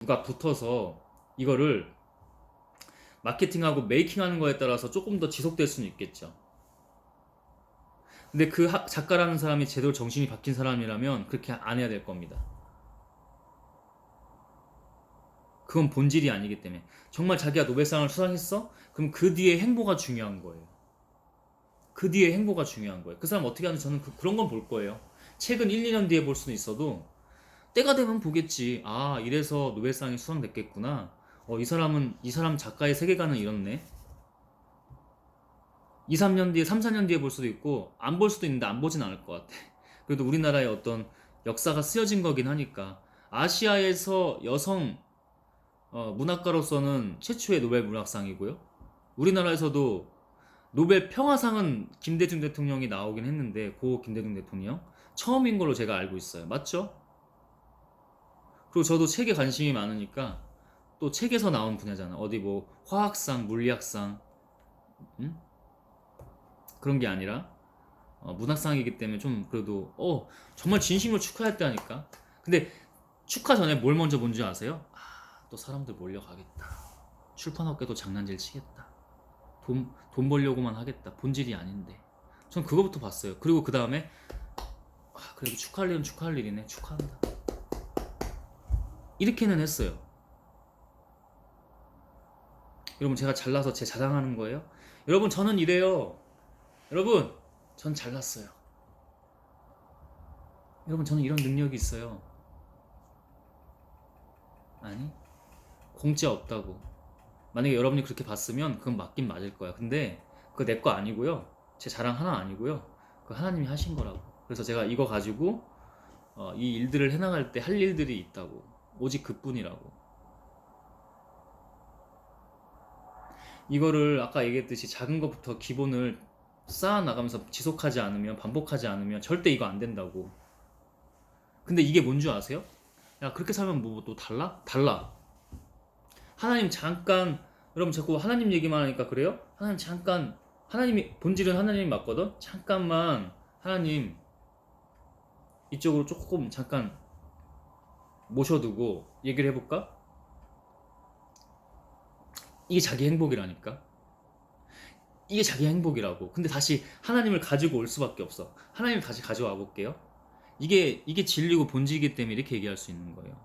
누가 붙어서 이거를 마케팅하고 메이킹하는 거에 따라서 조금 더 지속될 수는 있겠죠. 근데 그 작가라는 사람이 제대로 정신이 박힌 사람이라면 그렇게 안 해야 될 겁니다. 그건 본질이 아니기 때문에. 정말 자기가 노벨상을 수상했어? 그럼 그 뒤에 행보가 중요한 거예요. 그 뒤에 행보가 중요한 거예요. 그 사람 어떻게 하는지 저는 그런 건 볼 거예요. 최근 1, 2년 뒤에 볼 수는 있어도 때가 되면 보겠지. 아, 이래서 노벨상이 수상됐겠구나. 이 사람 작가의 세계관은 이렇네. 2, 3년 뒤에, 3, 4년 뒤에 볼 수도 있고, 안 볼 수도 있는데 안 보진 않을 것 같아. 그래도 우리나라의 어떤 역사가 쓰여진 거긴 하니까. 아시아에서 여성 문학가로서는 최초의 노벨 문학상이고요. 우리나라에서도 노벨 평화상은 김대중 대통령이 나오긴 했는데, 고 김대중 대통령. 처음인 걸로 제가 알고 있어요. 맞죠? 그리고 저도 책에 관심이 많으니까 또 책에서 나온 분야잖아. 어디 뭐 화학상, 물리학상, 음? 그런 게 아니라 문학상이기 때문에 좀 그래도 정말 진심으로 축하했다니까. 근데 축하 전에 뭘 먼저 뭔지 아세요? 또 사람들 몰려가겠다. 출판업계도 장난질 치겠다. 돈 벌려고만 하겠다. 본질이 아닌데. 전 그거부터 봤어요. 그리고 그 다음에 그래도 축하할 일은 축하할 일이네. 축하한다. 이렇게는 했어요. 여러분 제가 잘나서 제 자랑하는 거예요? 여러분 저는 이래요. 여러분 전 잘났어요. 여러분 저는 이런 능력이 있어요. 아니 공짜 없다고. 만약에 여러분이 그렇게 봤으면 그건 맞긴 맞을 거야. 근데 그거 내 거 아니고요. 제 자랑 하나 아니고요. 그 하나님이 하신 거라고. 그래서 제가 이거 가지고 이 일들을 해나갈 때 할 일들이 있다고. 오직 그뿐이라고. 이거를 아까 얘기했듯이 작은 것부터 기본을 쌓아 나가면서 지속하지 않으면, 반복하지 않으면 절대 이거 안 된다고. 근데 이게 뭔 줄 아세요? 야 그렇게 살면 뭐 또 달라? 달라. 하나님 잠깐, 여러분 자꾸 하나님 얘기만 하니까 그래요? 하나님 잠깐, 하나님이 본질은 하나님이 맞거든. 잠깐만 하나님 이쪽으로 조금 잠깐 모셔두고 얘기를 해볼까? 이게 자기 행복이라니까. 이게 자기 행복이라고. 근데 다시 하나님을 가지고 올 수밖에 없어. 하나님을 다시 가져와 볼게요. 이게 진리고 본질이기 때문에 이렇게 얘기할 수 있는 거예요.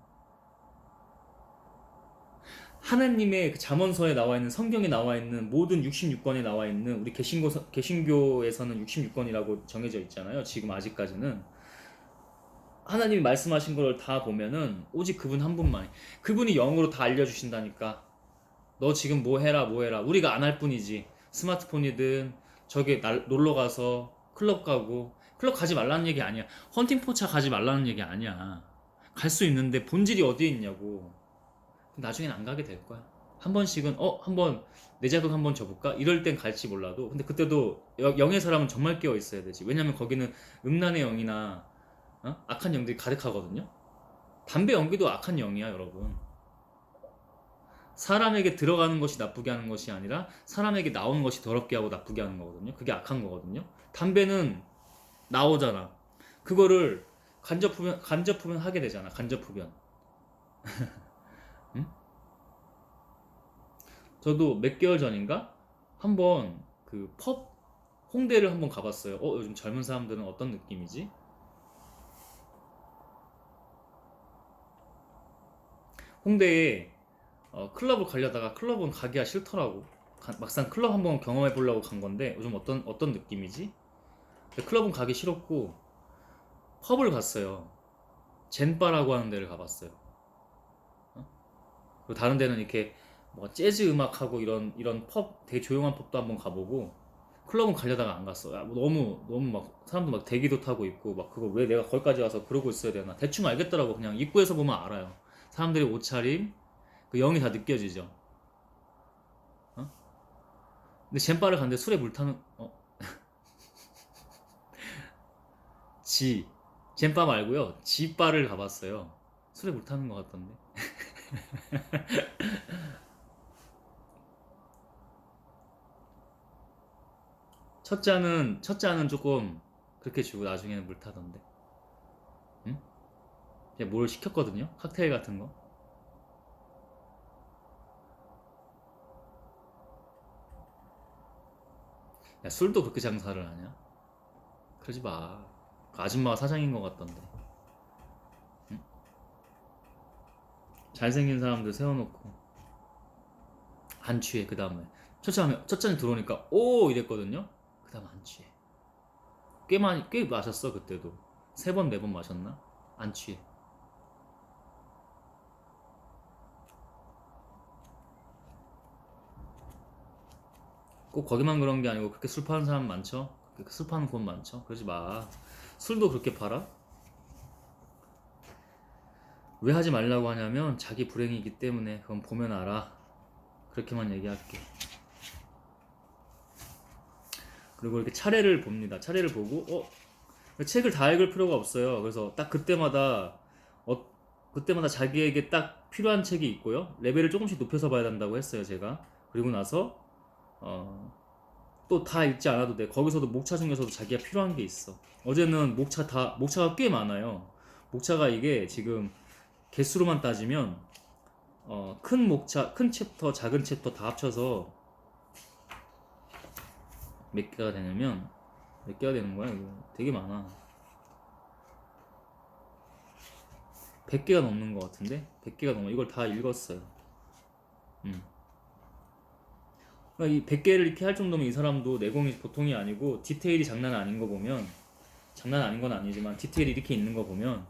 하나님의 그 잠언서에 나와 있는, 성경에 나와 있는 모든 66권에 나와 있는, 우리 개신교에서는 66권이라고 정해져 있잖아요. 지금 아직까지는 하나님이 말씀하신 걸 다 보면은 오직 그분 한 분만, 그분이 영으로 다 알려주신다니까. 너 지금 뭐 해라 뭐 해라. 우리가 안 할 뿐이지. 스마트폰이든 저기 놀러 가서 클럽 가고, 클럽 가지 말라는 얘기 아니야. 헌팅 포차 가지 말라는 얘기 아니야. 갈 수 있는데 본질이 어디에 있냐고. 나중엔 안 가게 될 거야. 한 번씩은 한번 내 자극 한번 줘볼까? 이럴 땐 갈지 몰라도, 근데 그때도 영의 사람은 정말 깨어 있어야 되지. 왜냐면 거기는 음란의 영이나 악한 영들이 가득하거든요. 담배 연기도 악한 영이야, 여러분. 사람에게 들어가는 것이 나쁘게 하는 것이 아니라 사람에게 나오는 것이 더럽게 하고 나쁘게 하는 거거든요. 그게 악한 거거든요. 담배는 나오잖아. 그거를 간접 흡연 하게 되잖아. 간접 흡연. 응? 저도 몇 개월 전인가 한번 그 펍 홍대를 한번 가봤어요. 요즘 젊은 사람들은 어떤 느낌이지? 홍대에 클럽을 가려다가 클럽은 가기가 싫더라고. 막상 클럽 한번 경험해 보려고 간 건데 요즘 어떤 느낌이지? 클럽은 가기 싫었고 펍을 갔어요. 젠바라고 하는 데를 가봤어요. 어? 그리고 다른 데는 이렇게 뭐 재즈 음악하고 이런 펍, 되게 조용한 펍도 한번 가보고, 클럽은 가려다가 안 갔어. 야, 뭐 너무 막 사람도 막 대기도 타고 있고 막, 그거 왜 내가 거기까지 와서 그러고 있어야 되나. 대충 알겠더라고. 그냥 입구에서 보면 알아요. 사람들이 옷차림, 그 영이 다 느껴지죠. 어? 근데 젠바를 갔는데 술에 물 타는 지 젠바 말고요, 지바를 가봤어요. 술에 물 타는 것 같던데. 첫 잔은 조금 그렇게 주고 나중에는 물 타던데. 응? 뭘 시켰거든요. 칵테일 같은 거. 야, 술도 그렇게 장사를 하냐? 그러지 마. 그 아줌마가 사장인 것 같던데. 응? 잘생긴 사람들 세워놓고 안 취해. 그 다음에 첫 잔 들어오니까 오 이랬거든요. 그 다음 안 취해. 꽤 마셨어 그때도. 3번 4번 마셨나? 안 취해. 꼭 거기만 그런 게 아니고 그렇게 술 파는 사람 많죠? 그렇게 술 파는 곳 많죠? 그러지 마. 술도 그렇게 팔아? 왜 하지 말라고 하냐면 자기 불행이기 때문에. 그건 보면 알아. 그렇게만 얘기할게. 그리고 이렇게 차례를 봅니다. 차례를 보고 책을 다 읽을 필요가 없어요. 그래서 딱 어, 그때마다 자기에게 딱 필요한 책이 있고요. 레벨을 조금씩 높여서 봐야 된다고 했어요, 제가. 그리고 나서 또 다 읽지 않아도 돼. 거기서도 목차 중에서도 자기가 필요한 게 있어. 어제는 목차가 꽤 많아요. 목차가 이게 지금 개수로만 따지면 큰 목차, 큰 챕터, 작은 챕터 다 합쳐서 몇 개가 되냐면 몇 개가 되는 거야 이거. 되게 많아. 100개가 넘는 것 같은데? 100개가 넘어. 이걸 다 읽었어요. 그러니까 이 100개를 이렇게 할 정도면 이 사람도 내공이 보통이 아니고 디테일이 장난 아닌 거 보면, 장난 아닌 건 아니지만 디테일이 이렇게 있는 거 보면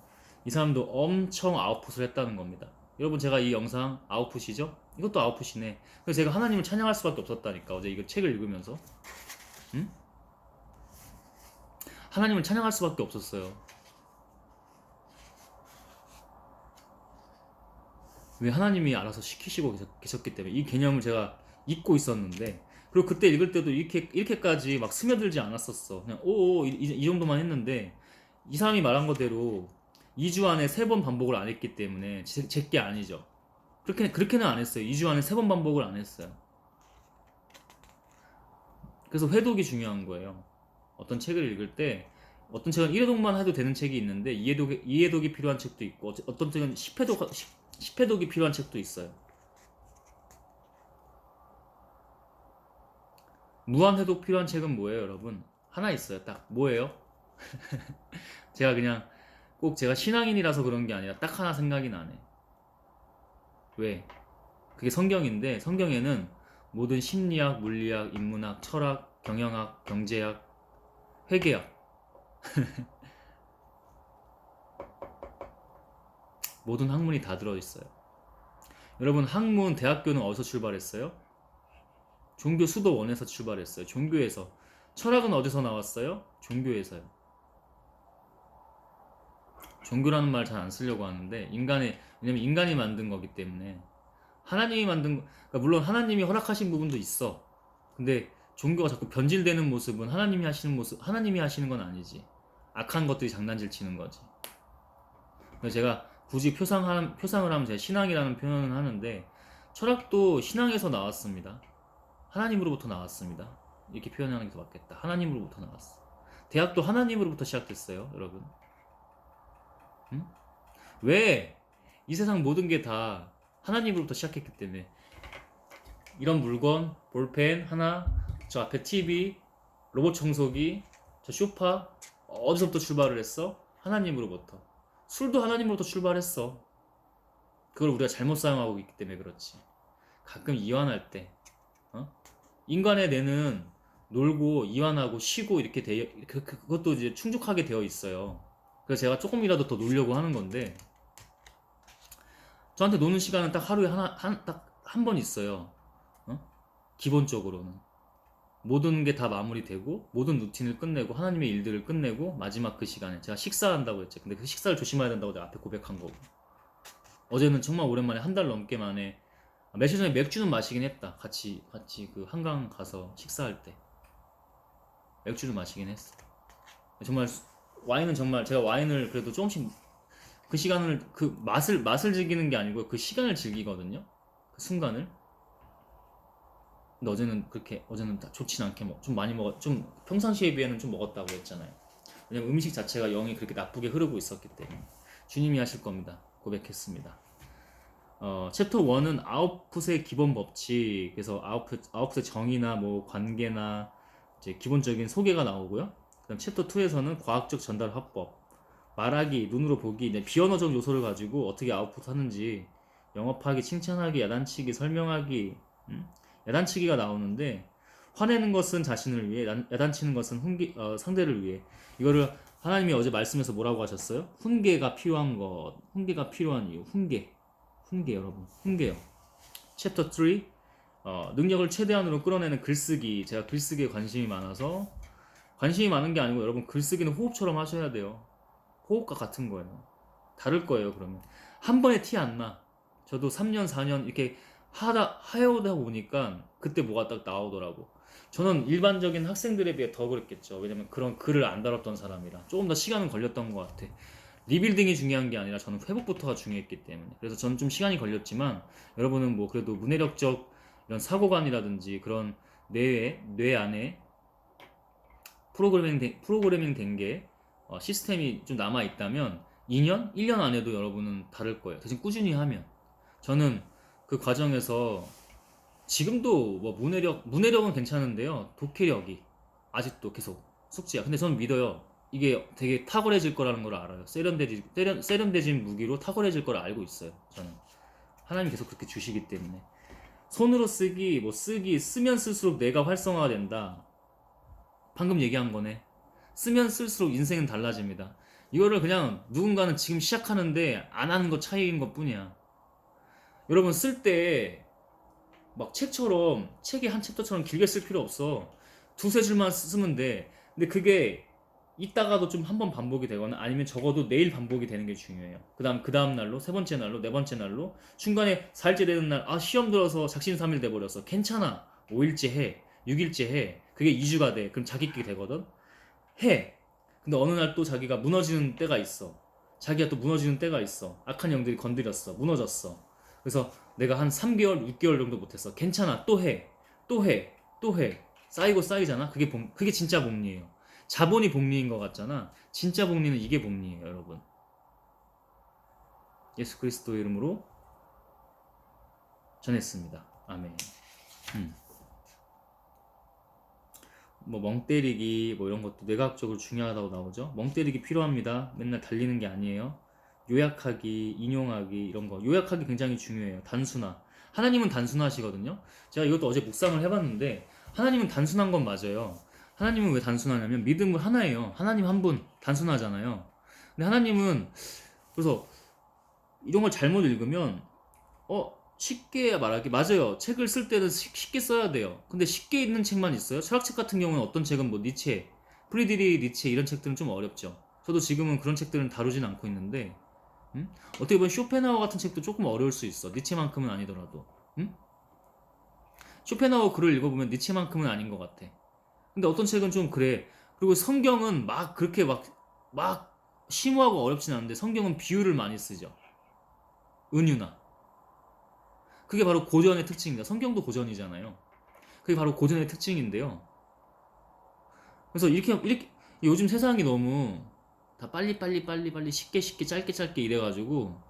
이 사람도 엄청 아웃풋을 했다는 겁니다. 여러분 제가 이 영상 아웃풋이죠? 이것도 아웃풋이네. 그래서 제가 하나님을 찬양할 수밖에 없었다니까. 어제 이거 책을 읽으면서 응? 하나님을 찬양할 수밖에 없었어요. 왜 하나님이 알아서 시키시고 계셨기 때문에. 이 개념을 제가 잊고 있었는데, 그리고 그때 읽을 때도 이렇게까지 막 스며들지 않았었어. 그냥 오오 이 정도만 했는데 이 사람이 말한 거대로 2주 안에 3번 반복을 안 했기 때문에 제게 아니죠. 그렇게는 안 했어요. 2주 안에 3번 반복을 안 했어요. 그래서 회독이 중요한 거예요. 어떤 책을 읽을 때 어떤 책은 1회독만 해도 되는 책이 있는데 2회독이 필요한 책도 있고, 어떤 책은 10회독이 필요한 책도 있어요. 무한회독 필요한 책은 뭐예요, 여러분? 하나 있어요. 딱 뭐예요? 제가 그냥 꼭 제가 신앙인이라서 그런 게 아니라 딱 하나 생각이 나네. 왜? 그게 성경인데, 성경에는 모든 심리학, 물리학, 인문학, 철학, 경영학, 경제학, 회계학, 모든 학문이 다 들어있어요. 여러분 학문 대학교는 어디서 출발했어요? 종교 수도원에서 출발했어요. 종교에서. 철학은 어디서 나왔어요? 종교에서요. 종교라는 말 잘 안 쓰려고 하는데 왜냐면 인간이 만든 거기 때문에. 하나님이 그러니까 물론 하나님이 허락하신 부분도 있어. 근데 종교가 자꾸 변질되는 모습은 하나님이 하시는 건 아니지. 악한 것들이 장난질 치는 거지. 그래서 제가 굳이 표상을 하면 제가 신앙이라는 표현을 하는데, 철학도 신앙에서 나왔습니다. 하나님으로부터 나왔습니다. 이렇게 표현하는 게 더 맞겠다. 하나님으로부터 나왔어. 대학도 하나님으로부터 시작됐어요, 여러분. 응? 왜? 이 세상 모든 게 다 하나님으로부터 시작했기 때문에. 이런 물건, 볼펜 하나, 저 앞에 TV, 로봇 청소기, 저 쇼파, 어디서부터 출발을 했어? 하나님으로부터. 술도 하나님으로부터 출발했어. 그걸 우리가 잘못 사용하고 있기 때문에 그렇지. 가끔 이완할 때, 인간의 뇌는 놀고 이완하고 쉬고 이렇게 그것도 이제 충족하게 되어 있어요. 그래서 제가 조금이라도 더 놀려고 하는 건데, 저한테 노는 시간은 딱 하루에 딱 한 번 있어요. 기본적으로는 모든 게 다 마무리되고 모든 루틴을 끝내고 하나님의 일들을 끝내고 마지막 그 시간에 제가 식사한다고 했죠. 근데 그 식사를 조심해야 된다고 내가 앞에 고백한 거고, 어제는 정말 오랜만에 한 달 넘게 만에, 며칠 전에 맥주는 마시긴 했다. 같이 그 한강 가서 식사할 때 맥주를 마시긴 했어. 정말 와인은 정말 제가 와인을 그래도 조금씩 그 시간을 그 맛을 즐기는 게 아니고 그 시간을 즐기거든요. 그 순간을. 근데 어제는 다 좋진 않게 좀 많이 좀 평상시에 비해는 좀 먹었다고 했잖아요. 왜냐면 음식 자체가 영이 그렇게 나쁘게 흐르고 있었기 때문에. 주님이 하실 겁니다. 고백했습니다. 챕터 1은 아웃풋의 기본 법칙, 그래서 아웃풋의 정의나 뭐 관계나 이제 기본적인 소개가 나오고요. 그다음 챕터 2에서는 과학적 전달 화법, 말하기, 눈으로 보기, 이제 비언어적 요소를 가지고 어떻게 아웃풋하는지 영업하기, 칭찬하기, 야단치기, 설명하기, 야단치기가 나오는데 화내는 것은 자신을 위해, 야단치는 것은 상대를 위해. 이거를 하나님이 어제 말씀에서 뭐라고 하셨어요? 훈계가 필요한 것, 훈계가 필요한 이유, 훈계 여러분, 훈계요. 챕터 3 능력을 최대한으로 끌어내는 글쓰기. 제가 글쓰기에 관심이 많아서 관심이 많은 게 아니고 여러분 글쓰기는 호흡처럼 하셔야 돼요. 호흡과 같은 거예요. 다를 거예요. 그러면 한 번에 티 안 나. 저도 3년 4년 이렇게 하여오다 보니까 그때 뭐가 딱 나오더라고. 저는 일반적인 학생들에 비해 더 그랬겠죠. 왜냐면 그런 글을 안 다뤘던 사람이라 조금 더 시간은 걸렸던 것 같아. 리빌딩이 중요한 게 아니라 저는 회복부터가 중요했기 때문에. 그래서 저는 좀 시간이 걸렸지만 여러분은 뭐 그래도 문해력적 이런 사고관이라든지 그런 뇌 안에 프로그래밍 된 게 시스템이 좀 남아 있다면 2년, 1년 안에도 여러분은 다를 거예요. 대신 꾸준히 하면. 저는 그 과정에서 지금도 뭐 문해력은 괜찮은데요. 독해력이 아직도 계속 숙제야. 근데 저는 믿어요. 이게 되게 탁월해질 거라는 걸 알아요. 세련돼진 무기로 탁월해질 걸 알고 있어요. 저는 하나님이 계속 그렇게 주시기 때문에. 손으로 쓰기, 쓰면 쓸수록 뇌가 활성화가 된다. 방금 얘기한 거네. 쓰면 쓸수록 인생은 달라집니다. 이거를 그냥 누군가는 지금 시작하는데 안 하는 것 차이인 것 뿐이야. 여러분 쓸 때 막 책이 한 챕터처럼 길게 쓸 필요 없어. 두세 줄만 쓰면 돼. 근데 그게 이따가도 좀 한 번 반복이 되거나 아니면 적어도 내일 반복이 되는 게 중요해요. 그 다음 날로, 세 번째 날로, 네 번째 날로, 중간에 4일째 되는 날, 시험 들어서 작심삼일 돼버렸어. 괜찮아. 5일째 해. 6일째 해. 그게 2주가 돼. 그럼 자기끼리 되거든? 해. 근데 어느 날 또 자기가 무너지는 때가 있어. 자기가 또 무너지는 때가 있어. 악한 영들이 건드렸어. 무너졌어. 그래서 내가 한 3개월, 6개월 정도 못했어. 괜찮아. 또 해. 또 해. 또 해. 쌓이고 쌓이잖아. 그게 진짜 복리예요. 자본이 복리인 것 같잖아. 진짜 복리는 이게 복리예요, 여러분. 예수 그리스도 이름으로 전했습니다. 아멘. 뭐 멍 때리기 뭐 이런 것도 뇌과학적으로 중요하다고 나오죠. 멍 때리기 필요합니다. 맨날 달리는 게 아니에요. 요약하기, 인용하기 이런 거. 요약하기 굉장히 중요해요. 단순화. 하나님은 단순하시거든요. 제가 이것도 어제 묵상을 해봤는데 하나님은 단순한 건 맞아요. 하나님은 왜 단순하냐면 믿음은 하나예요. 하나님 한 분 단순하잖아요. 근데 하나님은 그래서 이런 걸 잘못 읽으면 쉽게 말하기 맞아요. 책을 쓸 때는 쉽게 써야 돼요. 근데 쉽게 읽는 책만 있어요. 철학책 같은 경우는 어떤 책은 뭐 니체, 프리드리히 니체 이런 책들은 좀 어렵죠. 저도 지금은 그런 책들은 다루진 않고 있는데 어떻게 보면 쇼펜하우어 같은 책도 조금 어려울 수 있어. 니체만큼은 아니더라도. 쇼펜하우어 글을 읽어보면 니체만큼은 아닌 것 같아. 근데 어떤 책은 좀 그래. 그리고 성경은 막 그렇게 막 심오하고 어렵진 않은데 성경은 비유를 많이 쓰죠. 은유나. 그게 바로 고전의 특징입니다. 성경도 고전이잖아요. 그게 바로 고전의 특징인데요. 그래서 이렇게 요즘 세상이 너무 다 빨리 쉽게 짧게 이래가지고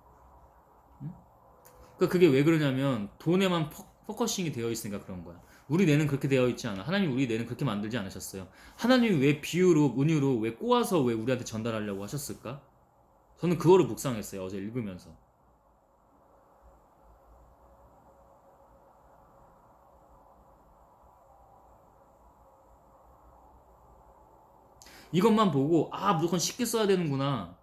그러니까 그게 왜 그러냐면 돈에만 포커싱이 되어 있으니까 그런 거야. 우리 뇌는 그렇게 되어 있지 않아. 하나님 우리 뇌는 그렇게 만들지 않으셨어요. 하나님이 왜 비유로 은유로 왜 꼬아서 왜 우리한테 전달하려고 하셨을까? 저는 그거를 묵상했어요. 어제 읽으면서. 이것만 보고 무조건 쉽게 써야 되는구나.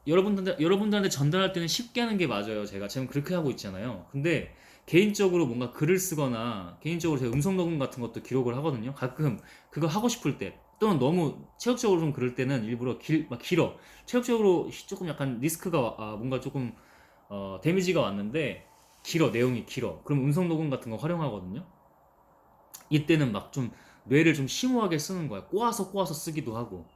여러분들한테 전달할 때는 쉽게 하는 게 맞아요. 제가 지금 그렇게 하고 있잖아요. 근데 개인적으로 뭔가 글을 쓰거나 개인적으로 제가 음성 녹음 같은 것도 기록을 하거든요. 가끔 그거 하고 싶을 때 또는 너무 체력적으로 좀 그럴 때는 일부러 막 길어. 체력적으로 조금 약간 리스크가 뭔가 조금 데미지가 왔는데 내용이 길어. 그럼 음성 녹음 같은 거 활용하거든요. 이때는 막 좀 뇌를 좀 심오하게 쓰는 거야. 꼬아서 쓰기도 하고.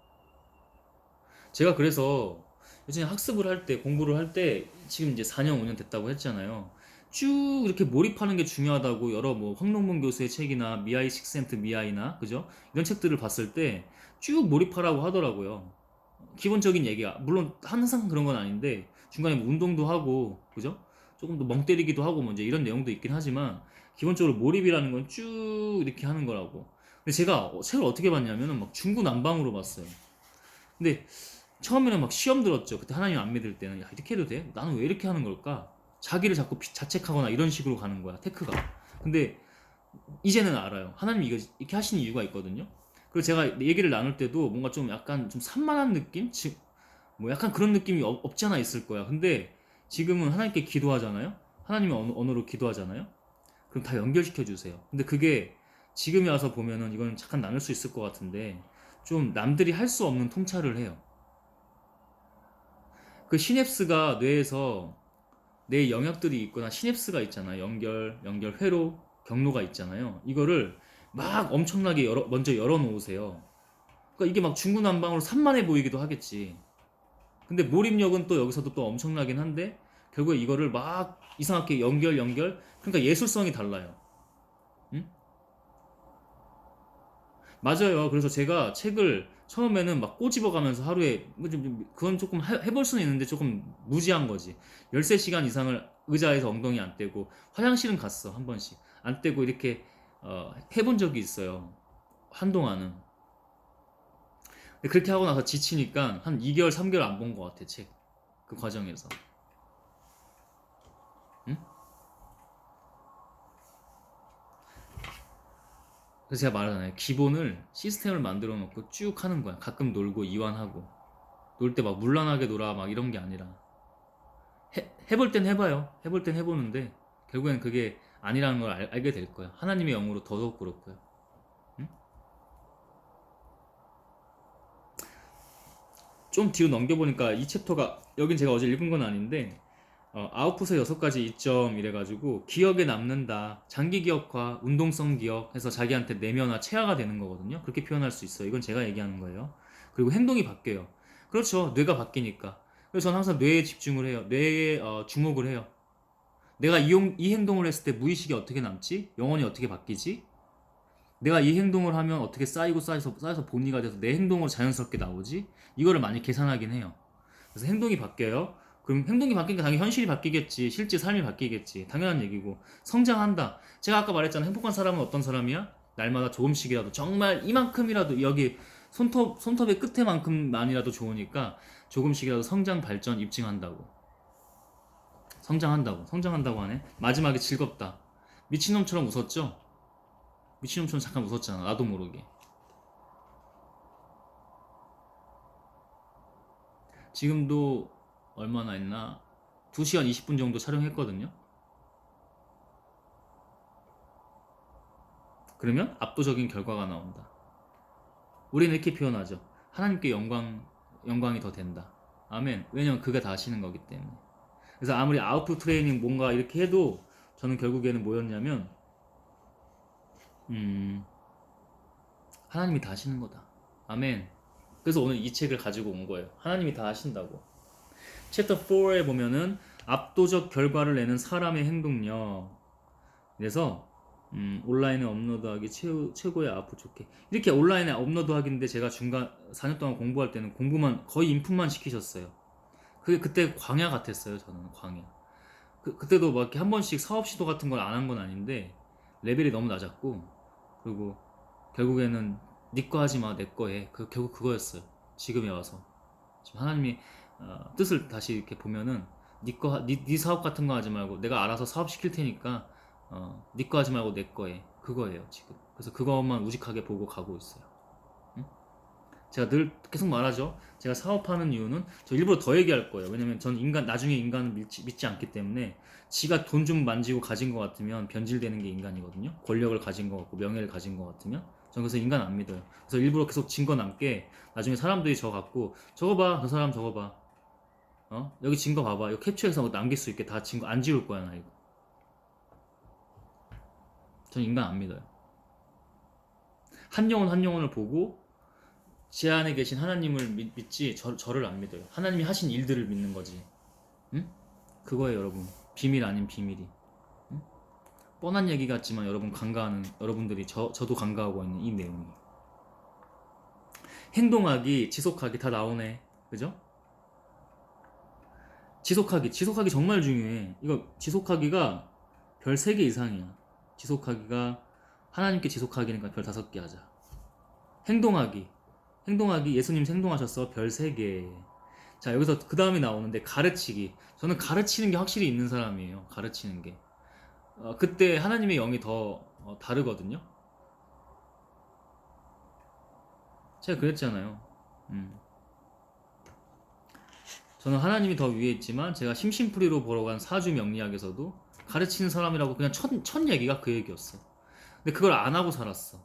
제가 그래서 요즘에 학습을 할 때, 공부를 할 때, 지금 이제 4년, 5년 됐다고 했잖아요. 쭉 이렇게 몰입하는 게 중요하다고 여러 뭐 황농문 교수의 책이나 미아이 식센트 미아이나 그죠? 이런 책들을 봤을 때 쭉 몰입하라고 하더라고요. 기본적인 얘기야. 물론 항상 그런 건 아닌데 중간에 뭐 운동도 하고 그죠? 조금 더 멍 때리기도 하고 뭐 이제 이런 내용도 있긴 하지만 기본적으로 몰입이라는 건 쭉 이렇게 하는 거라고. 근데 제가 책을 어떻게 봤냐면은 막 중구난방으로 봤어요. 근데 처음에는 막 시험 들었죠. 그때 하나님 안 믿을 때는 야 이렇게 해도 돼? 나는 왜 이렇게 하는 걸까? 자기를 자꾸 자책하거나 이런 식으로 가는 거야 테크가. 근데 이제는 알아요. 하나님이 이거 이렇게 하시는 이유가 있거든요. 그리고 제가 얘기를 나눌 때도 뭔가 좀 약간 좀 산만한 느낌? 뭐 약간 그런 느낌이 없지 않아 있을 거야. 근데 지금은 하나님께 기도하잖아요. 하나님의 언어로 기도하잖아요. 그럼 다 연결시켜 주세요. 근데 그게 지금에 와서 보면은 이건 잠깐 나눌 수 있을 것 같은데 좀 남들이 할 수 없는 통찰을 해요. 그 시냅스가 뇌에서 뇌 영역들이 있거나 시냅스가 있잖아요. 연결 회로, 경로가 있잖아요. 이거를 막 엄청나게 먼저 열어 놓으세요. 그러니까 이게 막 중구난방으로 산만해 보이기도 하겠지. 근데 몰입력은 또 여기서도 또 엄청나긴 한데 결국에 이거를 막 이상하게 연결 그러니까 예술성이 달라요. 응? 맞아요. 그래서 제가 책을 처음에는 막 꼬집어 가면서 하루에 그건 조금 해볼 수는 있는데 조금 무지한 거지. 13시간 이상을 의자에서 엉덩이 안 떼고 화장실은 갔어 한 번씩 안 떼고 이렇게 해본 적이 있어요. 한동안은. 근데 그렇게 하고 나서 지치니까 한 2개월 3개월 안 본 것 같아 책. 그 과정에서. 응? 그래서 제가 말하잖아요. 기본을 시스템을 만들어 놓고 쭉 하는 거야. 가끔 놀고 이완하고. 놀 때 막 물란하게 놀아 막 이런 게 아니라 해볼 땐 해봐요. 해볼 땐 해보는데 결국엔 그게 아니라는 걸 알게 될 거야. 하나님의 영으로 더더욱 그렇고요. 응? 좀 뒤로 넘겨보니까 이 챕터가 여긴 제가 어제 읽은 건 아닌데 아웃풋의 6가지 이점 이래가지고 기억에 남는다, 장기 기억과 운동성 기억 해서 자기한테 내면화 체화가 되는 거거든요. 그렇게 표현할 수 있어요. 이건 제가 얘기하는 거예요. 그리고 행동이 바뀌어요. 그렇죠. 뇌가 바뀌니까. 그래서 저는 항상 뇌에 집중을 해요. 뇌에 주목을 해요. 내가 이 행동을 했을 때 무의식이 어떻게 남지? 영혼이 어떻게 바뀌지? 내가 이 행동을 하면 어떻게 쌓여서 본의가 돼서 내 행동으로 자연스럽게 나오지? 이거를 많이 계산하긴 해요. 그래서 행동이 바뀌어요. 그럼 행동이 바뀌니까 당연히 현실이 바뀌겠지. 실제 삶이 바뀌겠지. 당연한 얘기고. 성장한다. 제가 아까 말했잖아. 행복한 사람은 어떤 사람이야? 날마다 조금씩이라도 정말 이만큼이라도 여기 손톱의 끝에만큼만이라도 좋으니까 조금씩이라도 성장 발전 입증한다고. 성장한다고 하네. 마지막에 즐겁다. 미친놈처럼 웃었죠? 미친놈처럼 잠깐 웃었잖아. 나도 모르게. 지금도 얼마나 했나? 2시간 20분 정도 촬영했거든요. 그러면 압도적인 결과가 나온다. 우리는 이렇게 표현하죠. 하나님께 영광이 더 된다. 아멘. 왜냐면 그가 다 하시는 거기 때문에. 그래서 아무리 아웃풋 트레이닝 뭔가 이렇게 해도 저는 결국에는 뭐였냐면 음, 하나님이 다 하시는 거다. 아멘. 그래서 오늘 이 책을 가지고 온 거예요. 하나님이 다 하신다고. 챕터 4에 보면은 압도적 결과를 내는 사람의 행동력. 그래서 온라인에 업로드하기 최고의 아웃풋 좋게. 이렇게 온라인에 업로드하기인데 제가 중간 4년 동안 공부할 때는 공부만 거의 인풋만 시키셨어요. 그게 그때 광야 같았어요. 저는 광야. 그때도 막 이렇게 한 번씩 사업 시도 같은 걸 안 한 건 아닌데 레벨이 너무 낮았고 그리고 결국에는 네 거 하지 마, 내 거 해. 결국 그거였어요. 지금에 와서 지금 하나님이 뜻을 다시 이렇게 보면은 네 사업 같은 거 하지 말고 내가 알아서 사업 시킬 테니까 네 거 하지 말고 내 거 해. 그거예요 지금. 그래서 그것만 우직하게 보고 가고 있어요. 응? 제가 늘 계속 말하죠. 제가 사업하는 이유는 저 일부러 더 얘기할 거예요. 왜냐면 전 나중에 인간을 믿지 않기 때문에 지가 돈 좀 만지고 가진 것 같으면 변질되는 게 인간이거든요. 권력을 가진 것 같고 명예를 가진 것 같으면 전 그래서 인간 안 믿어요. 그래서 일부러 계속 증거 남게 나중에 사람들이 저 갖고 저거 봐, 저 사람 저거 봐. 여기 증거 봐봐. 이거 캡처해서 남길 수 있게 다 증거 안 지울 거야 나 이거. 전 인간 안 믿어요. 한 영혼 한 영혼을 보고 제 안에 계신 하나님을 믿지 저를 안 믿어요. 하나님이 하신 일들을 믿는 거지. 응? 그거예요 여러분. 비밀 아닌 비밀이. 응? 뻔한 얘기 같지만 여러분 간과하는 여러분들이 저도 간과하고 있는 이 내용이. 행동하기, 지속하기 다 나오네. 그죠? 지속하기 정말 중요해. 이거 지속하기가 별 3개 이상이야. 지속하기가 하나님께 지속하기니까 별 5개 하자. 행동하기. 행동하기. 예수님 행동하셨어. 별 3개. 자, 여기서 그 다음에 나오는데 가르치기. 저는 가르치는 게 확실히 있는 사람이에요. 가르치는 게. 그때 하나님의 영이 더 다르거든요. 제가 그랬잖아요. 저는 하나님이 더 위에 있지만 제가 심심풀이로 보러 간 사주 명리학에서도 가르치는 사람이라고 그냥 첫 얘기가 그 얘기였어. 근데 그걸 안 하고 살았어.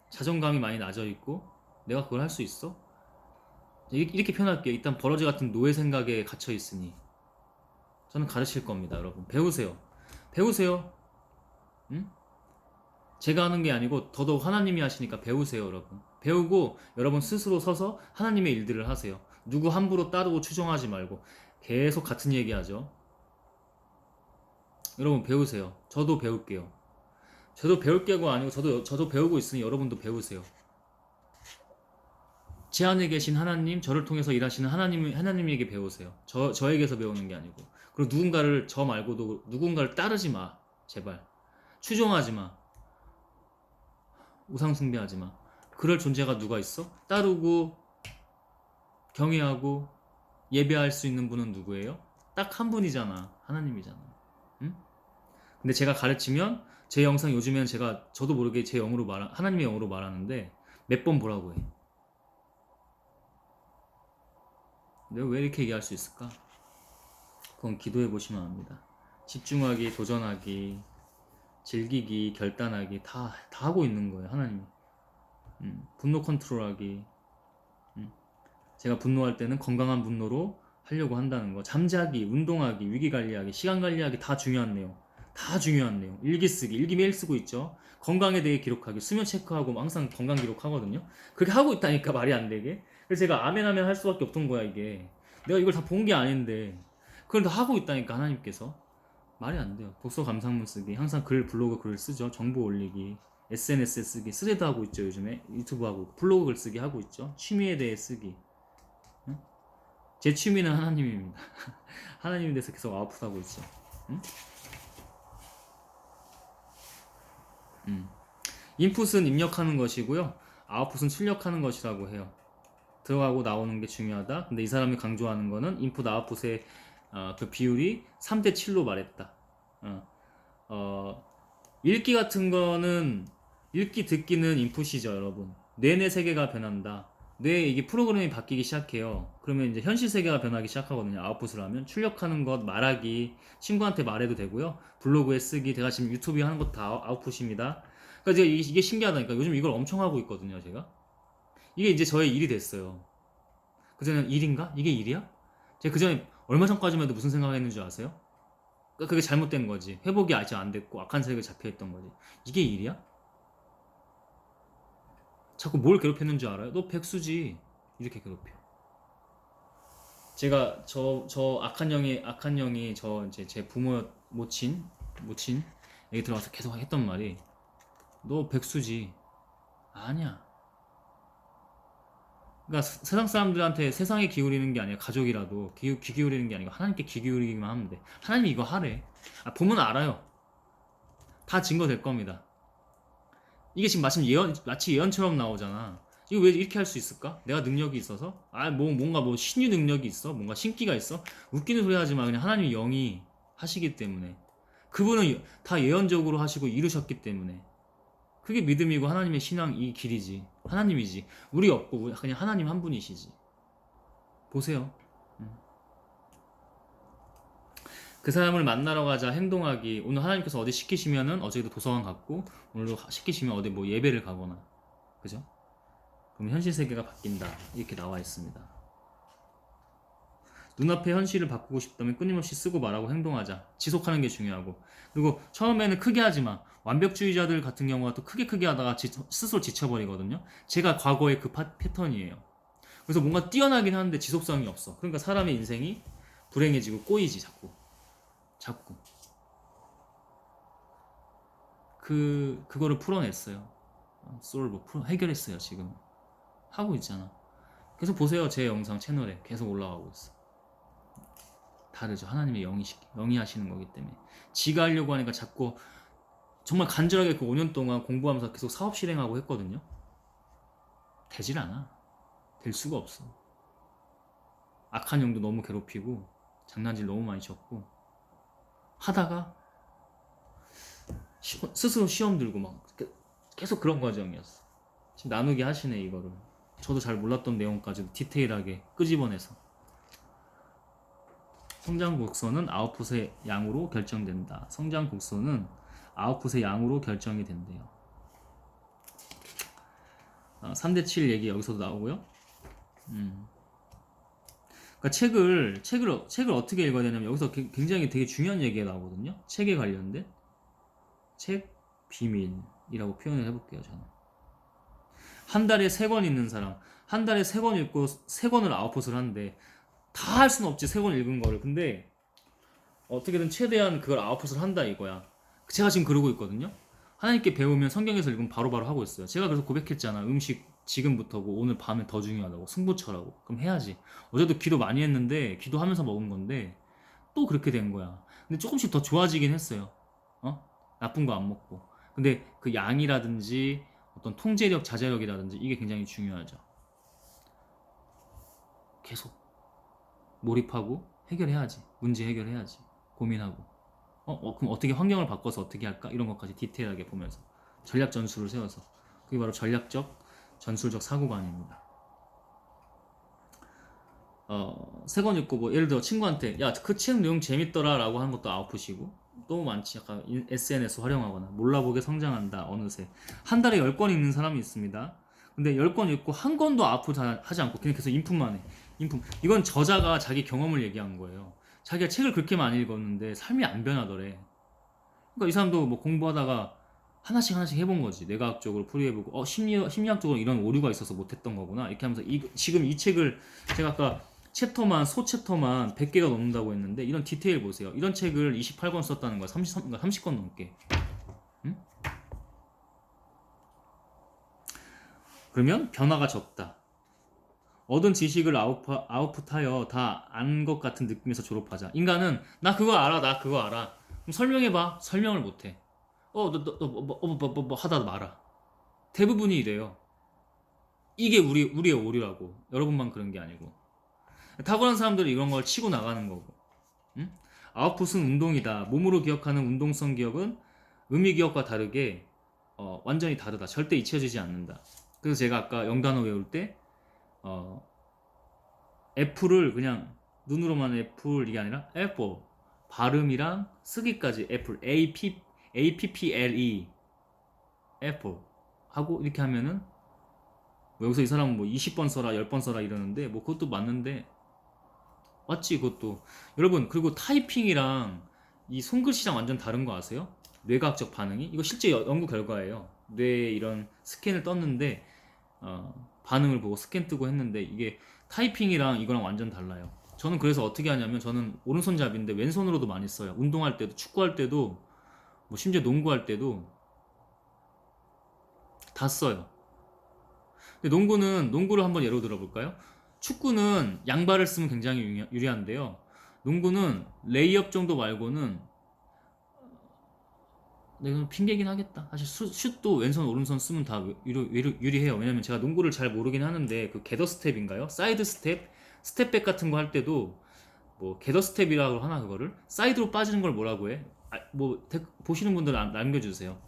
자존감이 많이 낮아 있고 내가 그걸 할 수 있어? 이렇게 표현할게요. 일단 버러지 같은 노예 생각에 갇혀 있으니 저는 가르칠 겁니다. 여러분 배우세요. 배우세요. 응? 제가 하는 게 아니고 더더욱 하나님이 하시니까 배우세요. 여러분 배우고 여러분 스스로 서서 하나님의 일들을 하세요. 누구 함부로 따르고 추종하지 말고. 계속 같은 얘기 하죠. 여러분 배우세요. 저도 배울게요. 저도 배울 게가 아니고 저도 배우고 있으니 여러분도 배우세요. 제 안에 계신 하나님, 저를 통해서 일하시는 하나님에게 배우세요. 저에게서 배우는 게 아니고. 그리고 저 말고도 누군가를 따르지 마. 제발. 추종하지 마. 우상숭배하지 마. 그럴 존재가 누가 있어? 따르고 경외하고 예배할 수 있는 분은 누구예요? 딱 한 분이잖아. 하나님이잖아. 응? 근데 제가 가르치면 제 영상 요즘에는 저도 모르게 하나님의 영으로 말하는데 몇 번 보라고 해. 내가 왜 이렇게 얘기할 수 있을까? 그건 기도해 보시면 압니다. 집중하기, 도전하기, 즐기기, 결단하기 다 하고 있는 거예요. 하나님이. 분노 컨트롤하기. 제가 분노할 때는 건강한 분노로 하려고 한다는 거. 잠자기, 운동하기, 위기 관리하기, 시간 관리하기 다 중요한 내용. 다 중요한 내용. 일기 쓰기, 일기 매일 쓰고 있죠. 건강에 대해 기록하기, 수면 체크하고 항상 건강 기록하거든요. 그렇게 하고 있다니까 말이 안 되게. 그래서 제가 아멘 아멘 할 수밖에 없던 거야 이게. 내가 이걸 다 본 게 아닌데 그걸 다 하고 있다니까 하나님께서. 말이 안 돼요. 독서 감상문 쓰기, 항상 블로그 글 쓰죠. 정보 올리기, SNS에 쓰기, 스레드 하고 있죠. 요즘에 유튜브 하고 블로그 글 쓰기 하고 있죠. 취미에 대해 쓰기. 응? 제 취미는 하나님입니다. 하나님에 대해서 계속 아웃풋하고 있죠. 응? 인풋은 입력하는 것이고요. 아웃풋은 출력하는 것이라고 해요. 들어가고 나오는 게 중요하다. 근데 이 사람이 강조하는 거는 인풋 아웃풋의 그 비율이 3대 7로 말했다. 읽기 같은 거는 읽기 듣기는 인풋이죠, 여러분. 뇌내 세계가 변한다. 이게 프로그램이 바뀌기 시작해요. 그러면 이제 현실 세계가 변하기 시작하거든요. 아웃풋을 하면 출력하는 것, 말하기, 친구한테 말해도 되고요. 블로그에 쓰기, 제가 지금 유튜브에 하는 것 다 아웃풋입니다. 그러니까 제가 이게 신기하다니까. 요즘 이걸 엄청 하고 있거든요, 제가. 이게 이제 저의 일이 됐어요. 그전에는 일인가? 이게 일이야? 제가 그전에 얼마 전까지만 해도 무슨 생각했는 줄 아세요? 그러니까 그게 잘못된 거지. 회복이 아직 안 됐고 악한 세계에 잡혀있던 거지. 이게 일이야? 자꾸 뭘 괴롭혔는 줄 알아요? 너 백수지. 이렇게 괴롭혀. 제가 악한 영이 이제 제 모친에게 들어가서 계속 했던 말이 너 백수지. 아니야. 그러니까 세상 사람들한테 세상에 기울이는 게 아니라 가족이라도 귀 기울이는 게 아니고 하나님께 귀 기울이기만 하면 돼. 하나님이 이거 하래. 보면 알아요. 다 증거될 겁니다. 이게 지금 마치 예언처럼 나오잖아. 이거 왜 이렇게 할 수 있을까? 내가 능력이 있어서? 뭔가 신유 능력이 있어? 뭔가 신기가 있어? 웃기는 소리 하지 마. 그냥 하나님의 영이 하시기 때문에. 그분은 다 예언적으로 하시고 이루셨기 때문에. 그게 믿음이고 하나님의 신앙 이 길이지. 하나님이지. 우리 없고 그냥 하나님 한 분이시지. 보세요. 그 사람을 만나러 가자. 행동하기. 오늘 하나님께서 어디 시키시면은 어제도 도서관 갔고 오늘도 시키시면 어디 뭐 예배를 가거나. 그죠? 그럼 현실 세계가 바뀐다. 이렇게 나와 있습니다. 눈앞의 현실을 바꾸고 싶다면 끊임없이 쓰고 말하고 행동하자. 지속하는 게 중요하고. 그리고 처음에는 크게 하지 마. 완벽주의자들 같은 경우가 또 크게 하다가 스스로 지쳐버리거든요. 제가 과거의 그 패턴이에요. 그래서 뭔가 뛰어나긴 하는데 지속성이 없어. 그러니까 사람의 인생이 불행해지고 꼬이지 자꾸. 그거를 풀어냈어요. 해결했어요. 지금 하고 있잖아. 계속 보세요. 제 영상 채널에 계속 올라가고 있어. 다르죠. 하나님의 영이 하시는 거기 때문에. 지가 하려고 하니까 자꾸 정말 간절하게 그 5년 동안 공부하면서 계속 사업 실행하고 했거든요. 되질 않아. 될 수가 없어. 악한 형도 너무 괴롭히고 장난질 너무 많이 쳤고 하다가 스스로 시험 들고 막 계속 그런 과정이었어. 지금 나누게 하시네 이거를. 저도 잘 몰랐던 내용까지도 디테일하게 끄집어내서. 성장 곡선은 아웃풋의 양으로 결정된다. 성장 곡선은 아웃풋의 양으로 결정이 된대요. 3대7 얘기 여기서도 나오고요. 그러니까 책을 어떻게 읽어야 되냐면 여기서 굉장히 되게 중요한 얘기가 나오거든요. 책에 관련된 책 비밀이라고 표현을 해볼게요. 저는 한 달에 3권 읽는 사람, 한 달에 3권 읽고 3권을 아웃풋을 하는데 다 할 수는 없지 3권 읽은 거를. 근데 어떻게든 최대한 그걸 아웃풋을 한다 이거야. 제가 지금 그러고 있거든요. 하나님께 배우면 성경에서 읽으면 바로바로 하고 있어요. 제가 그래서 고백했잖아. 음식 지금부터고 오늘 밤에 더 중요하다고. 승부처라고. 그럼 해야지. 어제도 기도 많이 했는데 기도하면서 먹은 건데 또 그렇게 된 거야. 근데 조금씩 더 좋아지긴 했어요. 나쁜 거 안 먹고. 근데 그 양이라든지 어떤 통제력, 자제력이라든지 이게 굉장히 중요하죠. 계속 몰입하고 해결해야지. 문제 해결해야지. 고민하고. 그럼 어떻게 환경을 바꿔서 어떻게 할까? 이런 것까지 디테일하게 보면서 전략 전술을 세워서. 그게 바로 전략적, 전술적 사고관입니다. 세 권 읽고 뭐 예를 들어 친구한테 야 그 책 내용 재밌더라 라고 하는 것도 아웃풋이고 너무 많지. 약간 SNS 활용하거나 몰라보게 성장한다. 어느새 한 달에 10권 읽는 사람이 있습니다. 근데 10권 읽고 한 권도 아웃풋 하지 않고 그냥 계속 인풋만 해. 인풋. 이건 저자가 자기 경험을 얘기한 거예요. 자기가 책을 그렇게 많이 읽었는데 삶이 안 변하더래. 그러니까 이 사람도 뭐 공부하다가 하나씩 해본 거지. 뇌과학적으로 풀이해보고 심리학적으로 이런 오류가 있어서 못했던 거구나 이렇게 하면서 지금 이 책을 제가 아까 소챕터만 100개가 넘는다고 했는데 이런 디테일 보세요. 이런 책을 28권 썼다는 거야. 30권 넘게. 응? 그러면 변화가 적다. 얻은 지식을 아웃풋하여 다 안 것 같은 느낌에서 졸업하자. 인간은 나 그거 알아. 그럼 설명해봐. 설명을 못해. 뭐 하다 말아. 대부분이 이래요. 이게 우리의 오류라고. 여러분만 그런 게 아니고. 탁월한 사람들이 이런 걸 치고 나가는 거고. 응? 아웃풋은 운동이다. 몸으로 기억하는 운동성 기억은 의미 기억과 다르게 완전히 다르다. 절대 잊혀지지 않는다. 그래서 제가 아까 영단어 외울 때 애플을 그냥 눈으로만 애플 이게 아니라 애플 발음이랑 쓰기까지 애플 APPLE 애플 하고 이렇게 하면은 뭐 여기서 이 사람은 뭐 20번 써라 10번 써라 이러는데 뭐 그것도 맞는데 맞지 그것도. 여러분 그리고 타이핑이랑 이 손글씨랑 완전 다른 거 아세요? 뇌과학적 반응이 이거 실제 연구 결과예요. 뇌에 이런 스캔을 떴는데 반응을 보고 스캔 뜨고 했는데 이게 타이핑이랑 이거랑 완전 달라요. 저는 그래서 어떻게 하냐면 저는 오른손잡이인데 왼손으로도 많이 써요. 운동할 때도 축구할 때도 뭐 심지어 농구할 때도 다 써요. 근데 농구를 한번 예로 들어볼까요? 축구는 양발을 쓰면 굉장히 유리한데요. 농구는 레이업 정도 말고는 내가 핑계긴 하겠다. 사실 슛도 왼손 오른손 쓰면 다 유리해요. 왜냐면 제가 농구를 잘 모르긴 하는데 그 게더 스텝인가요? 사이드 스텝, 스텝백 같은 거 할 때도 뭐 게더 스텝이라고 하나 그거를 사이드로 빠지는 걸 뭐라고 해? 보시는 분들 남겨주세요.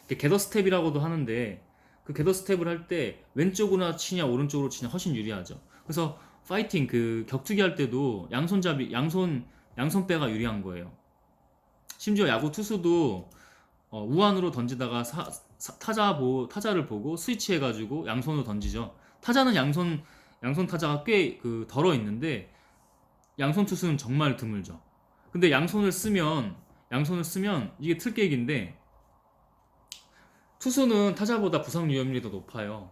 게더 스텝이라고도 하는데 그 게더 스텝을 할 때 왼쪽으로 치냐 오른쪽으로 치냐 훨씬 유리하죠. 그래서 파이팅 그 격투기 할 때도 양손빼가 유리한 거예요. 심지어 야구 투수도 우완으로 던지다가 타자를 보고 스위치 해가지고 양손으로 던지죠. 타자는 양손 타자가 꽤 덜어 있는데 양손 투수는 정말 드물죠. 근데 양손을 쓰면 이게 틀깨기인데 투수는 타자보다 부상 위험률이 더 높아요.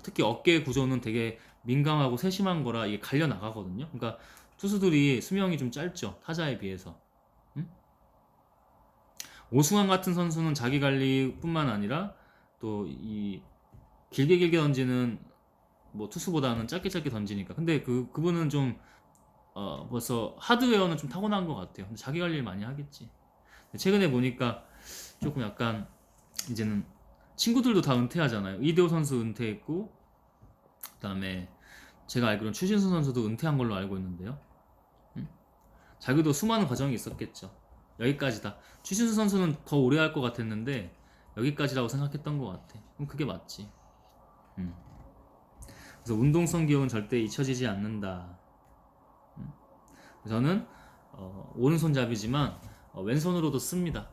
특히 어깨 구조는 되게 민감하고 세심한 거라 이게 갈려 나가거든요. 그러니까 투수들이 수명이 좀 짧죠. 타자에 비해서. 오승환 같은 선수는 자기 관리뿐만 아니라 또 이 길게 던지는 뭐 투수보다는 짧게 던지니까. 근데 그분은 좀 벌써 하드웨어는 좀 타고난 것 같아요. 근데 자기 관리를 많이 하겠지. 최근에 보니까 조금 약간 이제는 친구들도 다 은퇴하잖아요. 이대호 선수 은퇴했고, 그다음에 제가 알기로는 추신수 선수도 은퇴한 걸로 알고 있는데요. 음? 자기도 수많은 과정이 있었겠죠. 여기까지다. 추신수 선수는 더 오래 할 것 같았는데 여기까지라고 생각했던 것 같아. 그럼 그게 맞지. 음. 그래서 운동성 기억은 절대 잊혀지지 않는다. 저는 오른손잡이지만 왼손으로도 씁니다.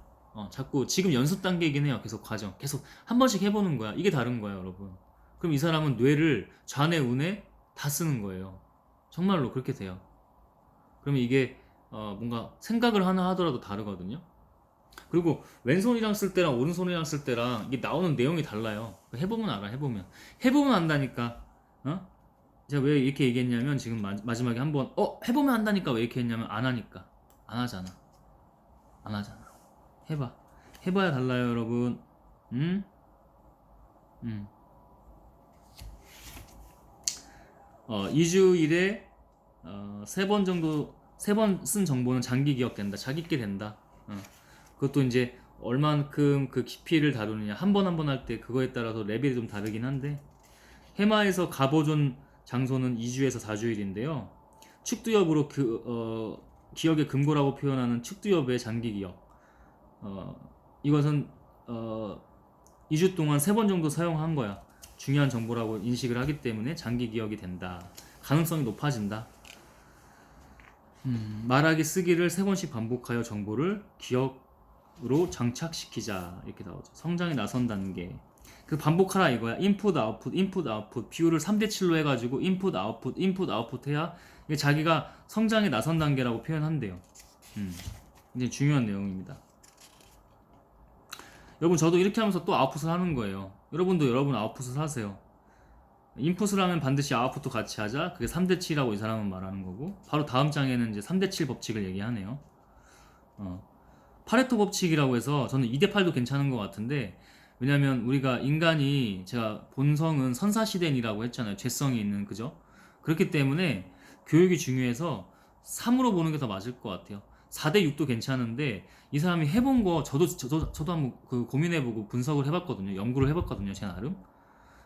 자꾸 지금 연습 단계이긴 해요. 계속 과정. 계속 한 번씩 해보는 거야. 이게 다른 거야, 여러분. 그럼 이 사람은 뇌를 좌뇌 우뇌 다 쓰는 거예요. 정말로 그렇게 돼요. 그러면 이게 뭔가 생각을 하나 하더라도 다르거든요. 그리고 왼손이랑 쓸 때랑 오른손이랑 쓸 때랑 이게 나오는 내용이 달라요. 해보면 알아. 해보면 안다니까. 제가 왜 이렇게 얘기했냐면 지금 마지막에 한번 해보면 한다니까 왜 이렇게 했냐면 안 하니까. 안 하잖아. 해봐야 달라요, 여러분. 음? 2주일에 3번 정도 3번 쓴 정보는 장기 기억된다. 자기 있게 된다. 그것도 이제 얼만큼 그 깊이를 다루느냐. 한 번 한 번 할 때 그거에 따라서 레벨이 좀 다르긴 한데, 해마에서 가보존 장소는 2주에서 4주일인데요. 축두엽으로 기억의 금고라고 표현하는 축두엽의 장기 기억. 이것은 2주 동안 3번 정도 사용한 거야. 중요한 정보라고 인식을 하기 때문에 장기 기억이 된다. 가능성이 높아진다. 말하기 쓰기를 3번씩 반복하여 정보를 기억으로 장착시키자. 이렇게 나오죠. 성장에 나선 단계. 그 반복하라 이거야. 인풋 아웃풋 비율을 3대7로 해가지고 인풋 아웃풋 해야 이게 자기가 성장에 나선 단계라고 표현한대요. 굉장히 중요한 내용입니다. 여러분, 저도 이렇게 하면서 또 아웃풋을 하는 거예요. 여러분도 여러분 아웃풋을 하세요. 인풋을 하면 반드시 아웃풋도 같이 하자. 그게 3대7이라고 이 사람은 말하는 거고, 바로 다음 장에는 이제 3대7 법칙을 얘기하네요. 파레토 법칙이라고 해서 저는 2대8도 괜찮은 것 같은데, 왜냐면 우리가 인간이, 제가 본성은 선사시대인이라고 했잖아요. 죄성이 있는, 그죠? 그렇기 때문에 교육이 중요해서 3으로 보는 게 더 맞을 것 같아요. 4대6도 괜찮은데, 이 사람이 해본 거 저도 한번 고민해보고 분석을 해봤거든요. 연구를 해봤거든요, 제 나름.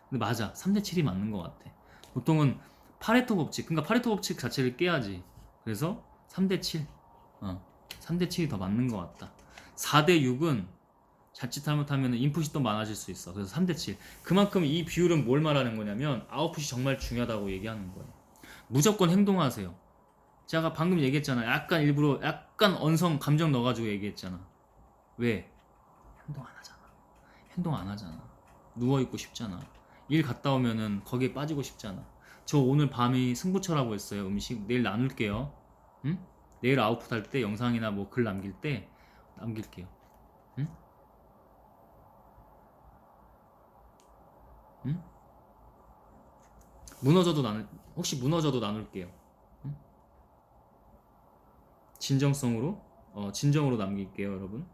근데 맞아, 3대7이 맞는 것 같아. 보통은 파레토 법칙, 그러니까 파레토 법칙 자체를 깨야지. 그래서 3대7, 3대7이 더 맞는 것 같다. 4대6은 자칫 잘못하면 인풋이 또 많아질 수 있어. 그래서 3대7. 그만큼 이 비율은 뭘 말하는 거냐면 아웃풋이 정말 중요하다고 얘기하는 거예요. 무조건 행동하세요. 제가 방금 얘기했잖아. 일부러 약간 언성 감정 넣어가지고 얘기했잖아. 왜? 행동 안 하잖아. 누워있고 싶잖아. 일 갔다 오면은 거기에 빠지고 싶잖아. 저 오늘 밤이 승부처라고 했어요. 음식 내일 나눌게요. 응? 내일 아웃풋 할 때 영상이나 뭐 글 남길 때 남길게요. 응? 응? 혹시 무너져도 나눌게요. 응? 진정으로 남길게요, 여러분.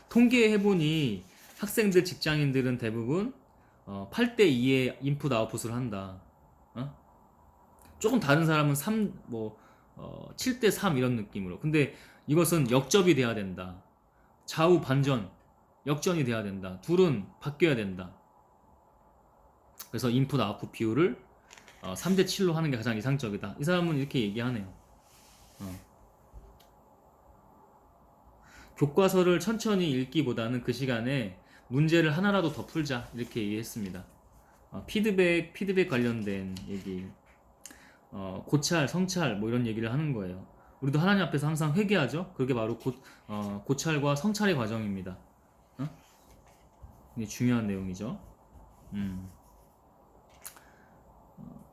통계 해보니 학생들, 직장인들은 대부분 8대2의 인풋 아웃풋을 한다. 조금 다른 사람은 7대3 이런 느낌으로. 근데 이것은 역접이 돼야 된다. 좌우 반전, 역전이 돼야 된다. 둘은 바뀌어야 된다. 그래서 인풋 아웃풋 비율을 3대7로 하는 게 가장 이상적이다. 이 사람은 이렇게 얘기하네요. 교과서를 천천히 읽기보다는 그 시간에 문제를 하나라도 더 풀자, 이렇게 얘기했습니다. 피드백 관련된 얘기, 고찰, 성찰 뭐 이런 얘기를 하는 거예요. 우리도 하나님 앞에서 항상 회개하죠. 그게 바로 고찰과 성찰의 과정입니다. 이게 중요한 내용이죠.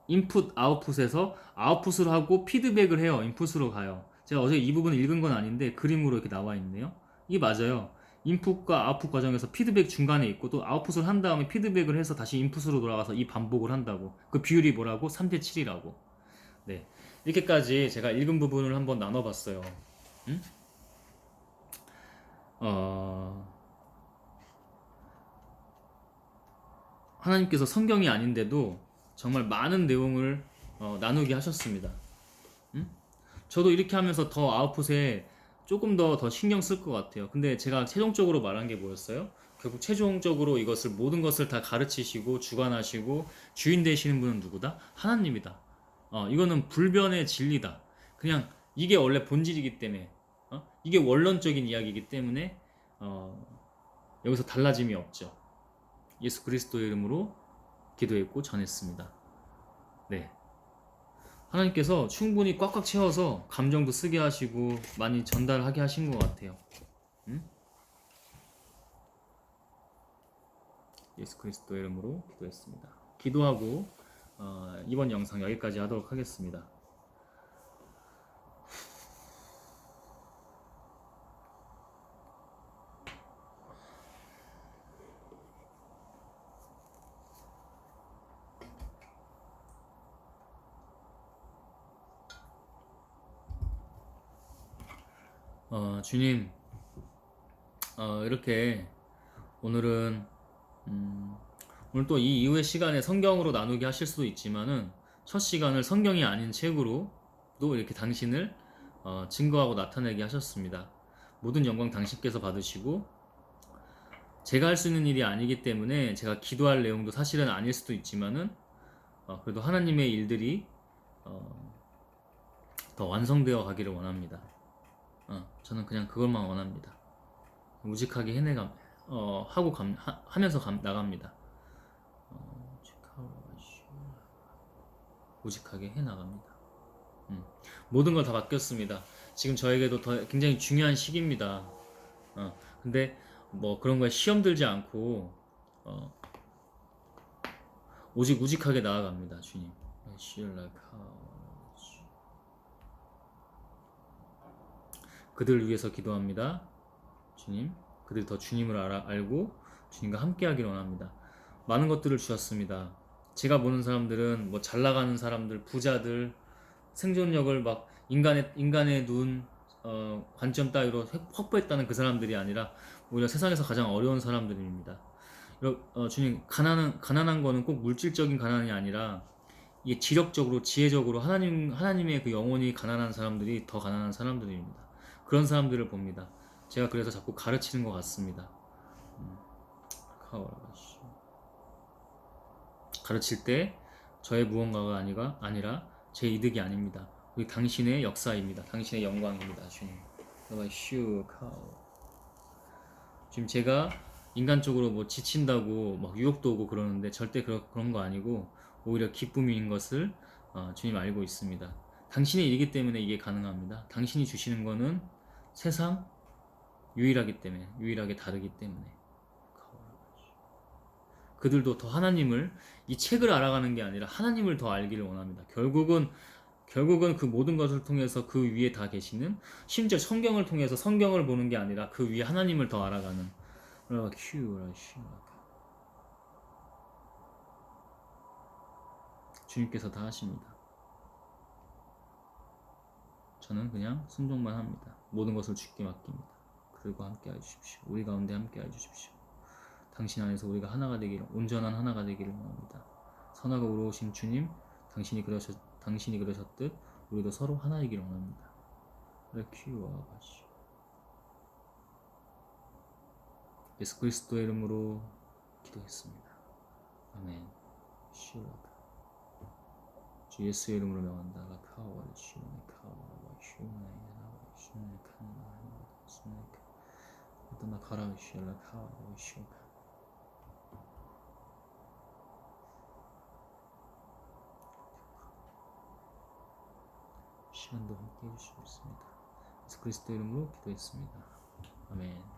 인풋 아웃풋에서 아웃풋을 하고 피드백을 해요. 인풋으로 가요. 제가 어제 이 부분을 읽은 건 아닌데 그림으로 이렇게 나와 있네요. 이게 맞아요. 인풋과 아웃풋 과정에서 피드백 중간에 있고, 또 아웃풋을 한 다음에 피드백을 해서 다시 인풋으로 돌아가서 이 반복을 한다고. 그 비율이 뭐라고? 3대7이라고. 네, 이렇게까지 제가 읽은 부분을 한번 나눠봤어요. 하나님께서 성경이 아닌데도 정말 많은 내용을 나누게 하셨습니다. 저도 이렇게 하면서 더 아웃풋에 조금 더 신경 쓸 것 같아요. 근데 제가 최종적으로 말한 게 뭐였어요? 결국 최종적으로 이것을 모든 것을 다 가르치시고 주관하시고 주인 되시는 분은 누구다? 하나님이다. 이거는 불변의 진리다. 그냥 이게 원래 본질이기 때문에 이게 원론적인 이야기이기 때문에 여기서 달라짐이 없죠. 예수 그리스도의 이름으로 기도했고 전했습니다. 네. 하나님께서 충분히 꽉꽉 채워서 감정도 쓰게 하시고 많이 전달하게 하신 것 같아요. 응? 예수 그리스도의 이름으로 기도했습니다. 기도하고 이번 영상 여기까지 하도록 하겠습니다. 주님, 이렇게 오늘은 오늘 또 이 이후의 시간에 성경으로 나누게 하실 수도 있지만은 첫 시간을 성경이 아닌 책으로 또 이렇게 당신을 증거하고 나타내게 하셨습니다. 모든 영광 당신께서 받으시고 제가 할 수 있는 일이 아니기 때문에 제가 기도할 내용도 사실은 아닐 수도 있지만은 그래도 하나님의 일들이 더 완성되어 가기를 원합니다. 저는 그냥 그것만 원합니다. 우직하게 하면서 나갑니다. 우직하게 해나갑니다. 모든 걸 다 맡겼습니다. 지금 저에게도 더 굉장히 중요한 시기입니다. 근데 뭐 그런 거에 시험 들지 않고 오직 우직하게 나아갑니다. 주님. 그들을 위해서 기도합니다. 주님. 그들이 더 주님을 알고 주님과 함께 하기를 원합니다. 많은 것들을 주셨습니다. 제가 보는 사람들은 뭐 잘 나가는 사람들, 부자들, 생존력을 막 인간의 눈 관점 따위로 확보했다는 그 사람들이 아니라 오히려 세상에서 가장 어려운 사람들입니다. 주님, 가난한 거는 꼭 물질적인 가난이 아니라 이게 지력적으로, 지혜적으로 하나님의 그 영혼이 가난한 사람들이 더 가난한 사람들입니다. 그런 사람들을 봅니다. 제가 그래서 자꾸 가르치는 것 같습니다. 가르칠 때 저의 무언가가 아니라 제 이득이 아닙니다. 우리 당신의 역사입니다. 당신의 영광입니다. 주님. 지금 제가 인간적으로 뭐 지친다고 막 유혹도 오고 그러는데 절대 그런 거 아니고 오히려 기쁨인 것을 주님 알고 있습니다. 당신의 일이기 때문에 이게 가능합니다. 당신이 주시는 거는 세상 유일하게 다르기 때문에 그들도 더 하나님을 이 책을 알아가는 게 아니라 하나님을 더 알기를 원합니다. 결국은 그 모든 것을 통해서 그 위에 다 계시는 심지어 성경을 통해서 성경을 보는 게 아니라 그 위에 하나님을 더 알아가는 주님께서 다 하십니다. 저는 그냥 순종만 합니다. 모든 것을 주께 맡깁니다. 그들과 함께 해주십시오. 우리 가운데 함께 해주십시오. 당신 안에서 우리가 하나가 되기를, 온전한 하나가 되기를 원합니다. 선하고 의로우신 주님, 당신이 그러셨듯 우리도 서로 하나이기를 원합니다. 예수 그리스도의 이름으로 기도했습니다. 아멘. 주 예수의 이름으로 명한다. 시간도 함께 해주시고 있습니다. 예수 그리스도 이름으로 기도했습니다. 아멘.